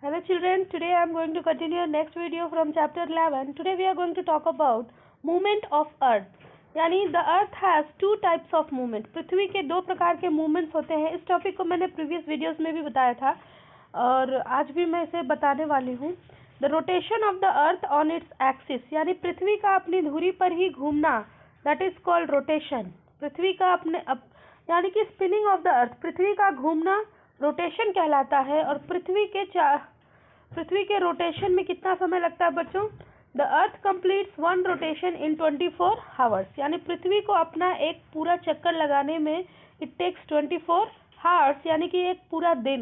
Hello children, today I am going to continue next video from chapter 11. Today we are going to talk about movement of earth. यानी the earth has two types of movement. पृथ्वी के दो प्रकार के movements होते हैं. इस topic को मैंने previous videos में भी बताया था और आज भी मैं इसे बताने वाली हूँ. The rotation of the earth on its axis, यानी पृथ्वी का अपनी धुरी पर ही घूमना, that is called rotation. पृथ्वी का यानी कि spinning of the earth, पृथ्वी का घूमना रोटेशन कहलाता है. और पृथ्वी के रोटेशन में कितना समय लगता है बच्चों? The earth completes one rotation in 24 hours. यानी पृथ्वी को अपना एक पूरा चक्कर लगाने में इट टेक्स 24 आवर्स, यानी कि एक पूरा दिन.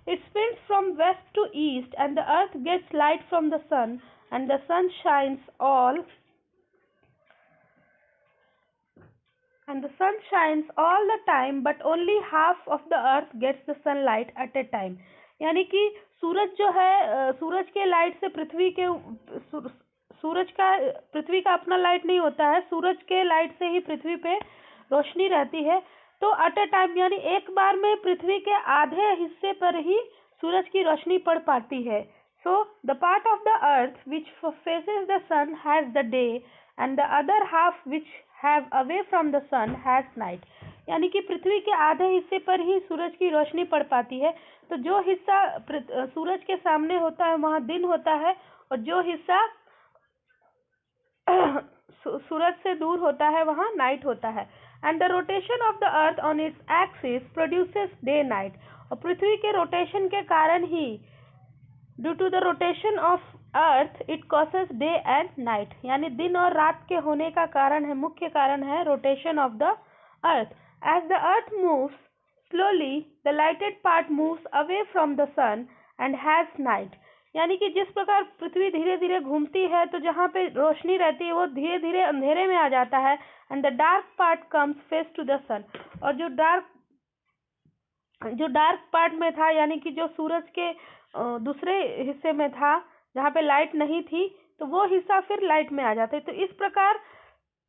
It spins from west to east and the earth gets light from the sun and the sun shines all the time, but only half of the earth gets the sunlight at a time. यानी कि सूरज जो है, सूरज के light से पृथ्वी का अपना light नहीं होता है. सूरज के लाइट से ही पृथ्वी पे रोशनी रहती है. तो एट अ टाइम यानी एक बार में पृथ्वी के आधे हिस्से पर ही सूरज की रोशनी पड़ पाती है. So the part of the earth which faces the sun has the day and the other half which have away from the sun has night. यानी कि पृथ्वी के आधे हिस्से पर ही सूरज की रोशनी पड़ पाती है. तो जो हिस्सा सूरज के सामने होता है वहाँ दिन होता है और जो हिस्सा सूरज से दूर होता है वहाँ नाइट होता है. And the rotation of the earth on its axis produces day night. और पृथ्वी के रोटेशन के कारण ही, due to the rotation of earth, it causes day and night. यानी दिन और रात के होने का कारण है, मुख्य कारण है rotation of the earth. As the earth moves slowly, the lighted part moves away from the sun and has night. यानी कि जिस प्रकार पृथ्वी धीरे धीरे घूमती है तो जहाँ पे रोशनी रहती है वो धीरे धीरे अंधेरे में आ जाता है. and the dark part comes face to the sun. और जो डार्क पार्ट में था, यानी कि जो सूरज के दूसरे हिस्से में था जहाँ पे लाइट नहीं थी, तो वो हिस्सा फिर लाइट में आ जाता है. तो इस प्रकार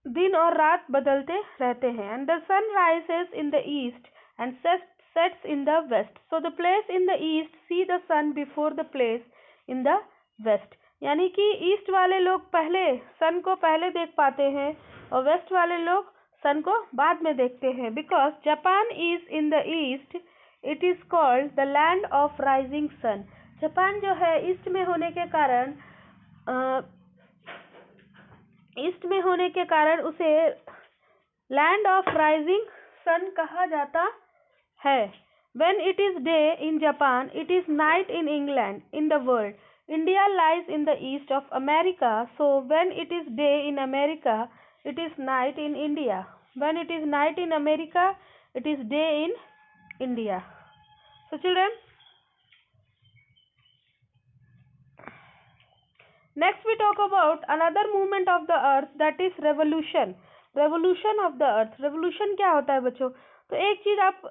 दिन और रात बदलते रहते हैं. and the sun rises in the east and sets in the west. So the place in the east see the sun before the place in the west. यानी कि ईस्ट वाले लोग पहले सन को पहले देख पाते हैं और वेस्ट वाले लोग सन को बाद में देखते हैं. Because Japan is in the east, it is called the land of rising sun. Japan जो है ईस्ट में होने के कारण उसे लैंड ऑफ राइजिंग सन कहा जाता है. When it is day in Japan, it is night in England. In the world, India lies in the east of America. So when it is day in America, it is night in India. When it is night in America, it is day in India. So children, next we talk about another movement of the earth, that is revolution. Revolution of the earth. Revolution क्या होता है बच्चों? तो एक चीज आप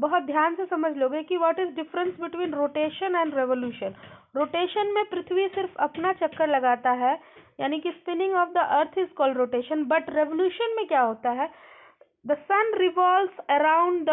बहुत ध्यान से समझ लोगे कि what is difference between rotation and revolution. Rotation में पृथ्वी सिर्फ अपना चक्कर लगाता है, यानी कि spinning of the earth is called rotation. But revolution में क्या होता है? The sun revolves around the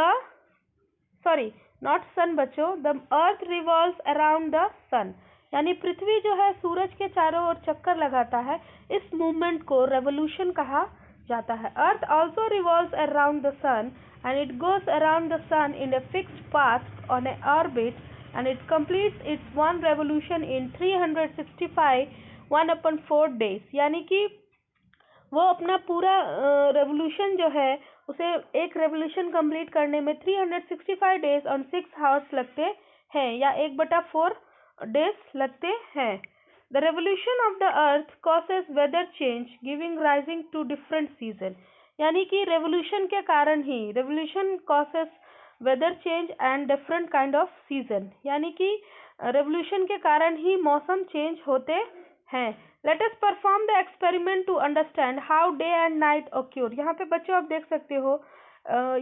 not sun बच्चों, the earth revolves around the sun. यानी पृथ्वी जो है सूरज के चारों ओर चक्कर लगाता है. इस मूवमेंट को रेवोल्यूशन कहा जाता है. Earth also revolves around the sun and it goes around the sun in a fixed path on an orbit, and it completes its one revolution in 365 1/4 days. यानी कि वो अपना पूरा रेवोल्यूशन जो है उसे एक रेवोल्यूशन कंप्लीट करने में 365 डेज और 6 आवर्स लगते हैं, या 1/4 डेज लगते हैं. The revolution of the earth causes weather change, giving rising to different season. यानी कि रेवोल्यूशन के कारण ही, revolution causes weather change and different kind of season. यानी कि रेवोल्यूशन के कारण ही मौसम चेंज होते हैं. Let us perform the experiment to understand how day and night occur. यहाँ पे बच्चों आप देख सकते हो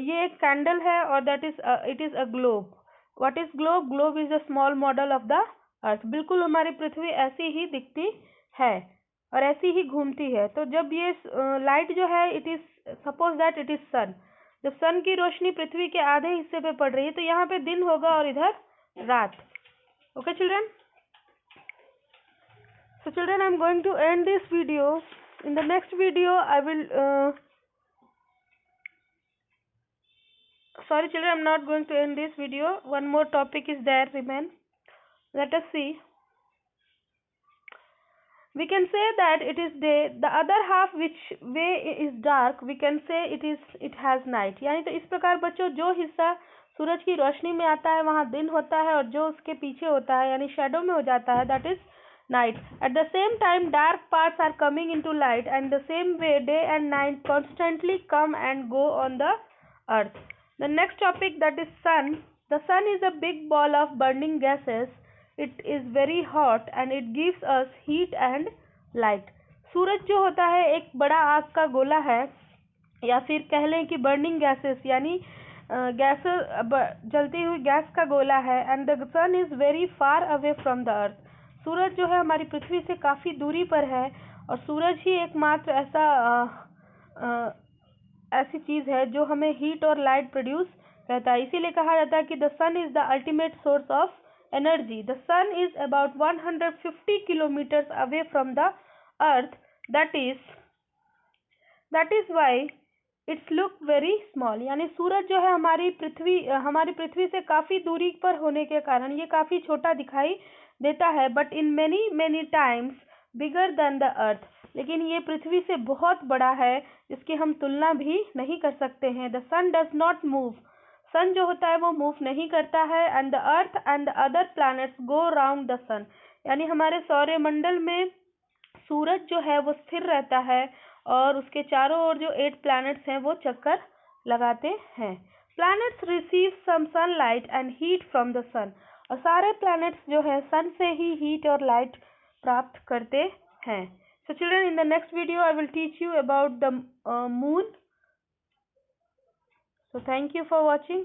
ये एक कैंडल है और that is it is a globe. What is globe? Globe is a small model of the अर्थ. बिल्कुल हमारी पृथ्वी ऐसी ही दिखती है और ऐसी ही घूमती है. तो जब ये लाइट जो है, it is suppose that it is sun. जब सन की रोशनी पृथ्वी के आधे हिस्से पे पड़ रही है तो यहाँ पे दिन होगा और इधर रात. Okay children. So children, I'm going to end this video. In the next video, I will. Sorry children, I'm not going to end this video. One more topic is there remain. Let us see. We can say that it is day. The other half which way is dark, we can say it has night. यानी तो इस प्रकार बच्चों जो हिस्सा सूरज की रोशनी में आता है वहाँ दिन होता है, और जो उसके पीछे होता है यानी शेडो में हो जाता है, that is night. At the same time, dark parts are coming into light, and the same way day and night constantly come and go on the earth. The next topic, that is sun. The sun is a big ball of burning gases. It is very hot and it gives us heat and light. सूरज जो होता है एक बड़ा आग का गोला है, या फिर कह लें कि बर्निंग गैसेस यानी गैस जलती हुई गैस का गोला है. And the sun is very far away from the earth. सूरज जो है हमारी पृथ्वी से काफ़ी दूरी पर है, और सूरज ही एकमात्र ऐसी चीज़ है जो हमें हीट और लाइट प्रोड्यूस करता है. इसीलिए कहा जाता है कि the sun is the ultimate source of energy. The sun is about 150 kilometres away from the earth. That is why it's look very small. यानी सूरज जो है हमारी पृथ्वी से काफ़ी दूरी पर होने के कारण ये काफ़ी छोटा दिखाई देता है. But in many times bigger than the earth. लेकिन ये पृथ्वी से बहुत बड़ा है, जिसकी हम तुलना भी नहीं कर सकते हैं. The sun does not move. Sun जो होता है वो मूव नहीं करता है. And the earth and the other planets go round the sun. यानी हमारे सौरमंडल में सूरज जो है वो स्थिर रहता है, और उसके चारों ओर जो 8 प्लैनेट्स हैं वो चक्कर लगाते हैं. Planets receive some sunlight and heat from the sun. और सारे प्लैनेट्स जो है सन से ही हीट और लाइट प्राप्त करते हैं. So children, in the next video I will teach you about the moon. So thank you for watching.